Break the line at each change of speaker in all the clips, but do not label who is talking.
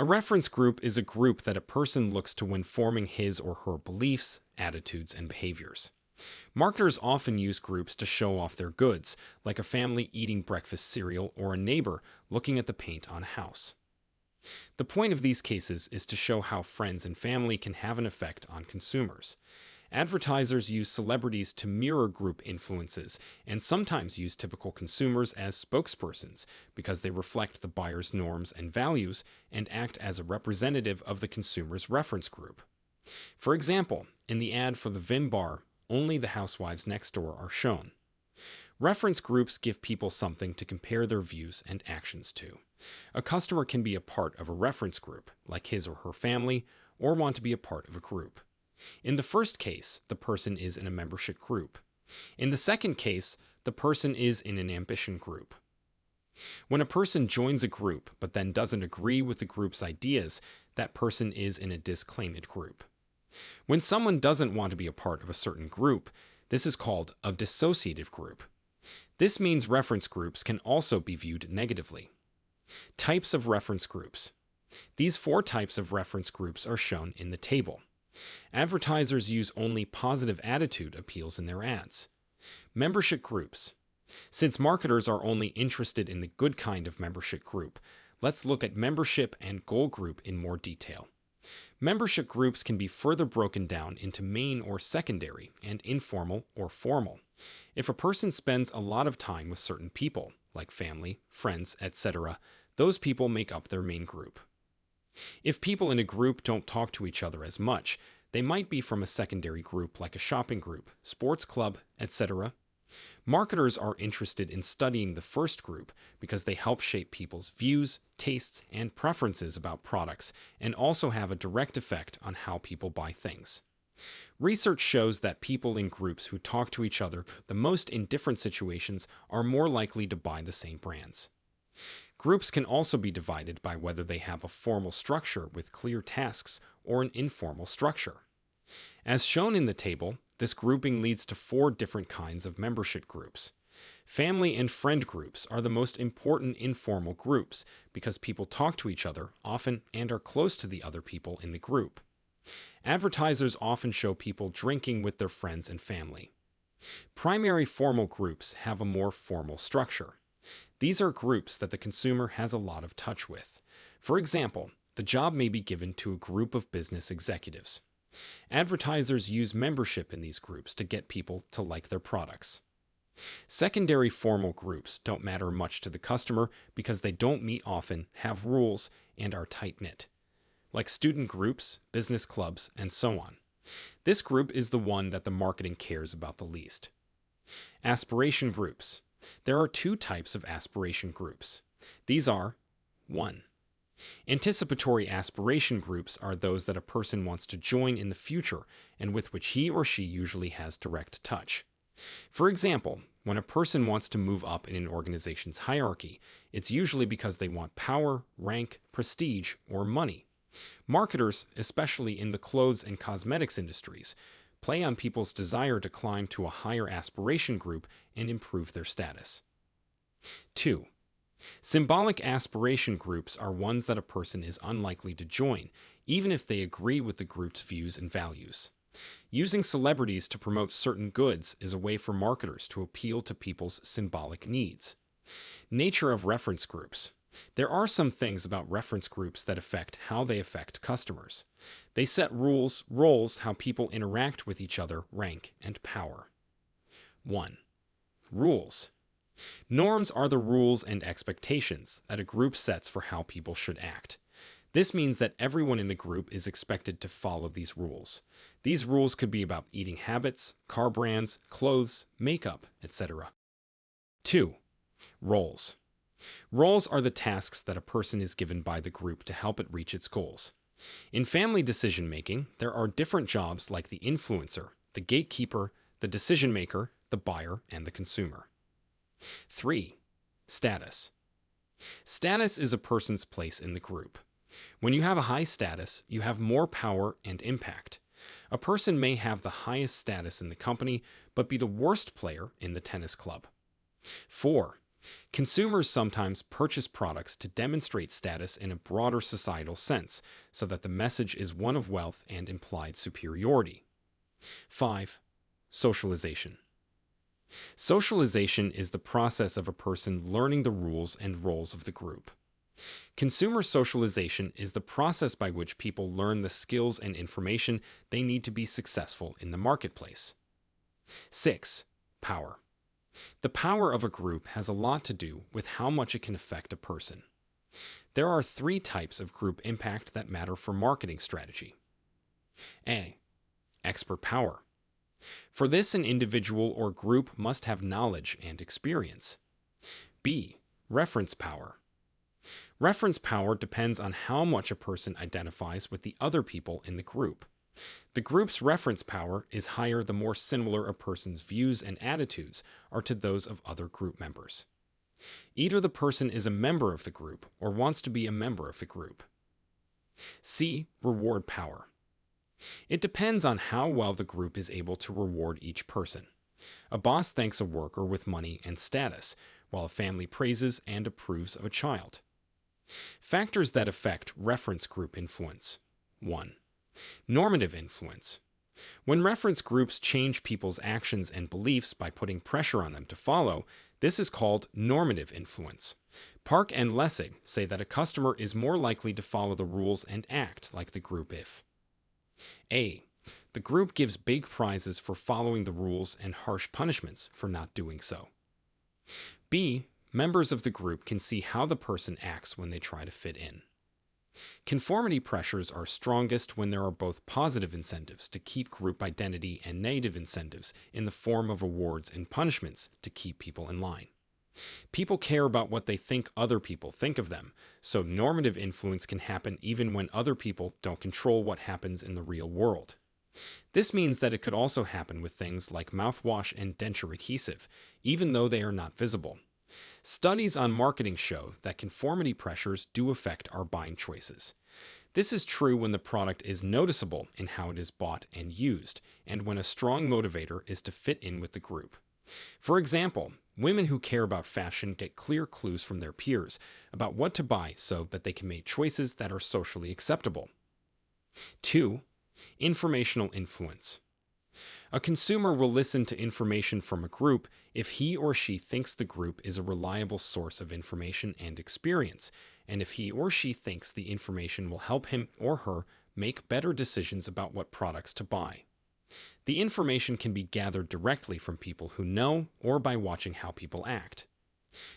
A reference group is a group that a person looks to when forming his or her beliefs, attitudes, and behaviors. Marketers often use groups to show off their goods, like a family eating breakfast cereal or a neighbor looking at the paint on a house. The point of these cases is to show how friends and family can have an effect on consumers. Advertisers use celebrities to mirror group influences and sometimes use typical consumers as spokespersons because they reflect the buyer's norms and values and act as a representative of the consumer's reference group. For example, in the ad for the Vin bar, only the housewives next door are shown. Reference groups give people something to compare their views and actions to. A customer can be a part of a reference group, like his or her family, or want to be a part of a group. In the first case, the person is in a membership group. In the second case, the person is in an ambition group. When a person joins a group but then doesn't agree with the group's ideas, that person is in a dis-claimant group. When someone doesn't want to be a part of a certain group, this is called a dissociative group. This means reference groups can also be viewed negatively. Types of reference groups. These 4 types of reference groups are shown in the table. Advertisers use only positive attitude appeals in their ads. Membership groups. Since marketers are only interested in the good kind of membership group, let's look at membership and goal group in more detail. Membership groups can be further broken down into main or secondary and informal or formal. If a person spends a lot of time with certain people, like family, friends, etc., those people make up their main group. If people in a group don't talk to each other as much, they might be from a secondary group like a shopping group, sports club, etc. Marketers are interested in studying the first group because they help shape people's views, tastes, and preferences about products and also have a direct effect on how people buy things. Research shows that people in groups who talk to each other the most in different situations are more likely to buy the same brands. Groups can also be divided by whether they have a formal structure with clear tasks or an informal structure. As shown in the table, this grouping leads to 4 different kinds of membership groups. Family and friend groups are the most important informal groups because people talk to each other often and are close to the other people in the group. Advertisers often show people drinking with their friends and family. Primary formal groups have a more formal structure. These are groups that the consumer has a lot of touch with. For example, the job may be given to a group of business executives. Advertisers use membership in these groups to get people to like their products. Secondary formal groups don't matter much to the customer because they don't meet often, have rules, and are tight-knit, like student groups, business clubs, and so on. This group is the one that the marketing cares about the least. Aspiration groups. There are 2 types of aspiration groups. These are 1. Anticipatory aspiration groups are those that a person wants to join in the future and with which he or she usually has direct touch. For example, when a person wants to move up in an organization's hierarchy, it's usually because they want power, rank, prestige, or money. Marketers, especially in the clothes and cosmetics industries, play on people's desire to climb to a higher aspiration group and improve their status. 2. Symbolic aspiration groups are ones that a person is unlikely to join, even if they agree with the group's views and values. Using celebrities to promote certain goods is a way for marketers to appeal to people's symbolic needs. Nature of reference groups. There are some things about reference groups that affect how they affect customers. They set rules, roles, how people interact with each other, rank, and power. 1. Rules. Norms are the rules and expectations that a group sets for how people should act. This means that everyone in the group is expected to follow these rules. These rules could be about eating habits, car brands, clothes, makeup, etc. 2. Roles. Roles are the tasks that a person is given by the group to help it reach its goals. In family decision-making, there are different jobs like the influencer, the gatekeeper, the decision-maker, the buyer, and the consumer. 3. Status. Status is a person's place in the group. When you have a high status, you have more power and impact. A person may have the highest status in the company, but be the worst player in the tennis club. 4. Consumers sometimes purchase products to demonstrate status in a broader societal sense, so that the message is one of wealth and implied superiority. 5. Socialization. Socialization is the process of a person learning the rules and roles of the group. Consumer socialization is the process by which people learn the skills and information they need to be successful in the marketplace. 6. Power. The power of a group has a lot to do with how much it can affect a person. There are 3 types of group impact that matter for marketing strategy. A. Expert power. For this, an individual or group must have knowledge and experience. B. Reference power. Reference power depends on how much a person identifies with the other people in the group. The group's reference power is higher the more similar a person's views and attitudes are to those of other group members. Either the person is a member of the group or wants to be a member of the group. C. Reward power. It depends on how well the group is able to reward each person. A boss thanks a worker with money and status, while a family praises and approves of a child. Factors that affect reference group influence. 1. Normative influence. When reference groups change people's actions and beliefs by putting pressure on them to follow, this is called normative influence. Park and Lessig say that a customer is more likely to follow the rules and act like the group if A. The group gives big prizes for following the rules and harsh punishments for not doing so. B. Members of the group can see how the person acts when they try to fit in. Conformity pressures are strongest when there are both positive incentives to keep group identity and negative incentives in the form of awards and punishments to keep people in line. People care about what they think other people think of them, so normative influence can happen even when other people don't control what happens in the real world. This means that it could also happen with things like mouthwash and denture adhesive, even though they are not visible. Studies on marketing show that conformity pressures do affect our buying choices. This is true when the product is noticeable in how it is bought and used, and when a strong motivator is to fit in with the group. For example, women who care about fashion get clear clues from their peers about what to buy so that they can make choices that are socially acceptable. 2. Informational influence. A consumer will listen to information from a group if he or she thinks the group is a reliable source of information and experience, and if he or she thinks the information will help him or her make better decisions about what products to buy. The information can be gathered directly from people who know or by watching how people act.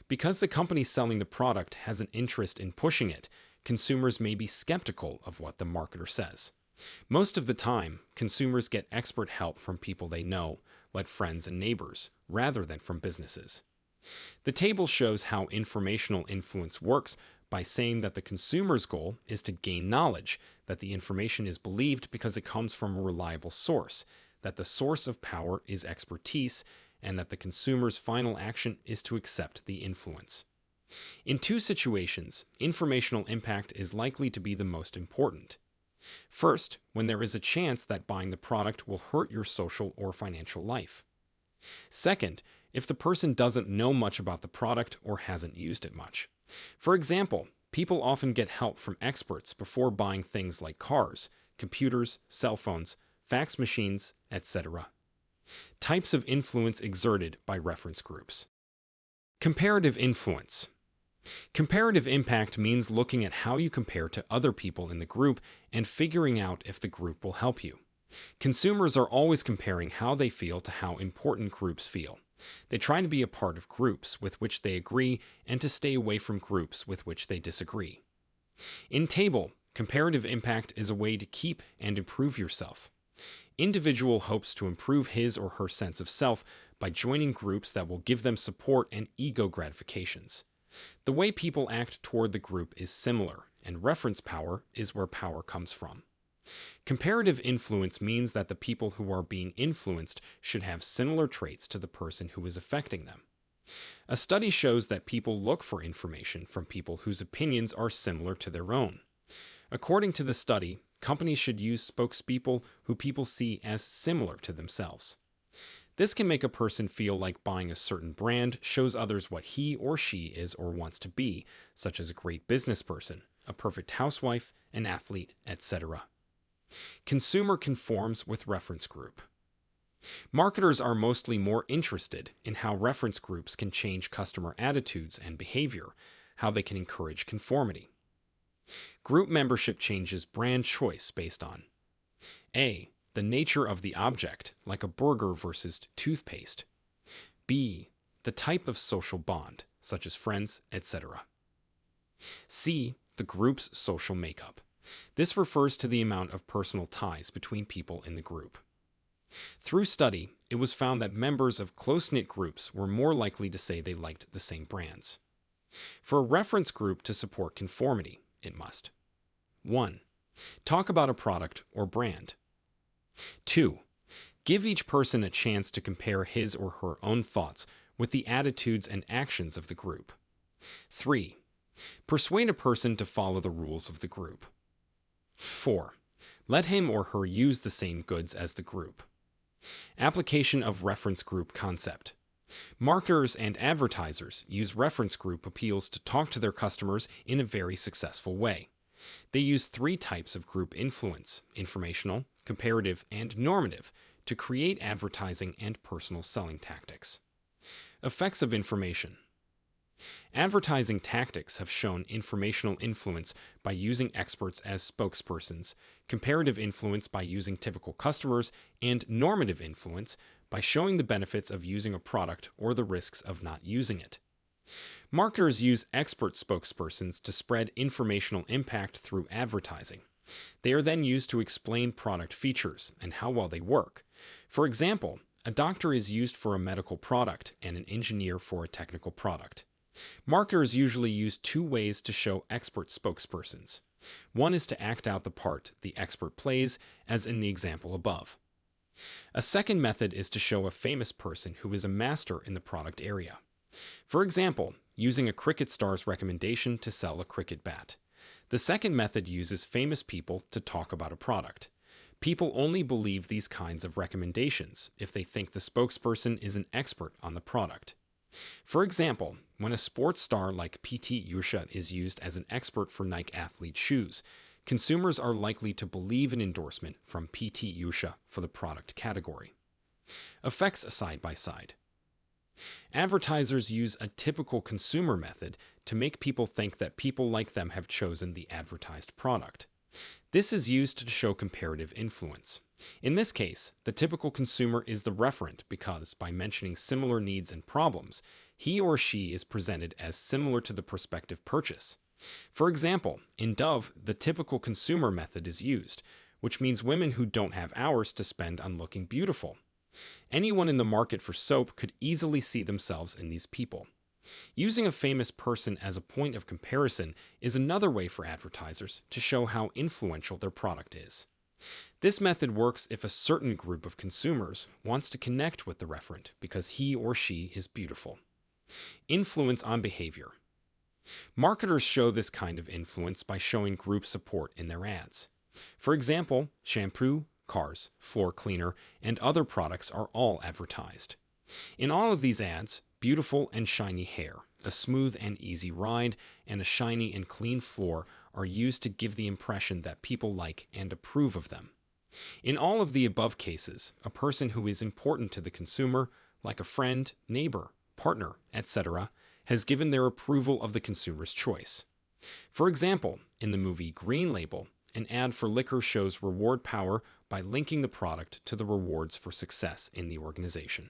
Because the company selling the product has an interest in pushing it, consumers may be skeptical of what the marketer says. Most of the time, consumers get expert help from people they know, like friends and neighbors, rather than from businesses. The table shows how informational influence works by saying that the consumer's goal is to gain knowledge, that the information is believed because it comes from a reliable source, that the source of power is expertise, and that the consumer's final action is to accept the influence. In 2 situations, informational impact is likely to be the most important. First, when there is a chance that buying the product will hurt your social or financial life. Second, if the person doesn't know much about the product or hasn't used it much. For example, people often get help from experts before buying things like cars, computers, cell phones, fax machines, etc. Types of influence exerted by reference groups. Comparative influence. Comparative impact means looking at how you compare to other people in the group and figuring out if the group will help you. Consumers are always comparing how they feel to how important groups feel. They try to be a part of groups with which they agree and to stay away from groups with which they disagree. In table, comparative impact is a way to keep and improve yourself. Individual hopes to improve his or her sense of self by joining groups that will give them support and ego gratifications. The way people act toward the group is similar, and reference power is where power comes from. Comparative influence means that the people who are being influenced should have similar traits to the person who is affecting them. A study shows that people look for information from people whose opinions are similar to their own. According to the study, companies should use spokespeople who people see as similar to themselves. This can make a person feel like buying a certain brand shows others what he or she is or wants to be, such as a great business person, a perfect housewife, an athlete, etc. Consumer conforms with reference group. Marketers are mostly more interested in how reference groups can change customer attitudes and behavior, how they can encourage conformity. Group membership changes brand choice based on A. The nature of the object, like a burger versus toothpaste. B. The type of social bond, such as friends, etc. C. The group's social makeup. This refers to the amount of personal ties between people in the group. Through study, it was found that members of close-knit groups were more likely to say they liked the same brands. For a reference group to support conformity, it must 1. Talk about a product or brand. 2. Give each person a chance to compare his or her own thoughts with the attitudes and actions of the group. 3. Persuade a person to follow the rules of the group. 4. Let him or her use the same goods as the group. Application of reference group concept. Marketers and advertisers use reference group appeals to talk to their customers in a very successful way. They use 3 types of group influence: informational, comparative, and normative, to create advertising and personal selling tactics. Effects of information. Advertising tactics have shown informational influence by using experts as spokespersons, comparative influence by using typical customers, and normative influence by showing the benefits of using a product or the risks of not using it. Marketers use expert spokespersons to spread informational impact through advertising. They are then used to explain product features and how well they work. For example, a doctor is used for a medical product and an engineer for a technical product. Marketers usually use 2 ways to show expert spokespersons. One is to act out the part the expert plays, as in the example above. A second method is to show a famous person who is a master in the product area. For example, using a cricket star's recommendation to sell a cricket bat. The second method uses famous people to talk about a product. People only believe these kinds of recommendations if they think the spokesperson is an expert on the product. For example, when a sports star like PT Usha is used as an expert for Nike athlete shoes, consumers are likely to believe an endorsement from PT Usha for the product category. Effects side by side. Advertisers use a typical consumer method to make people think that people like them have chosen the advertised product. This is used to show comparative influence. In this case, the typical consumer is the referent because, by mentioning similar needs and problems, he or she is presented as similar to the prospective purchase. For example, in Dove, the typical consumer method is used, which means women who don't have hours to spend on looking beautiful. Anyone in the market for soap could easily see themselves in these people. Using a famous person as a point of comparison is another way for advertisers to show how influential their product is. This method works if a certain group of consumers wants to connect with the referent because he or she is beautiful. Influence on behavior. Marketers show this kind of influence by showing group support in their ads. For example, shampoo, cars, floor cleaner, and other products are all advertised. In all of these ads, beautiful and shiny hair, a smooth and easy ride, and a shiny and clean floor are used to give the impression that people like and approve of them. In all of the above cases, a person who is important to the consumer, like a friend, neighbor, partner, etc., has given their approval of the consumer's choice. For example, in the movie Green Label, an ad for liquor shows reward power by linking the product to the rewards for success in the organization.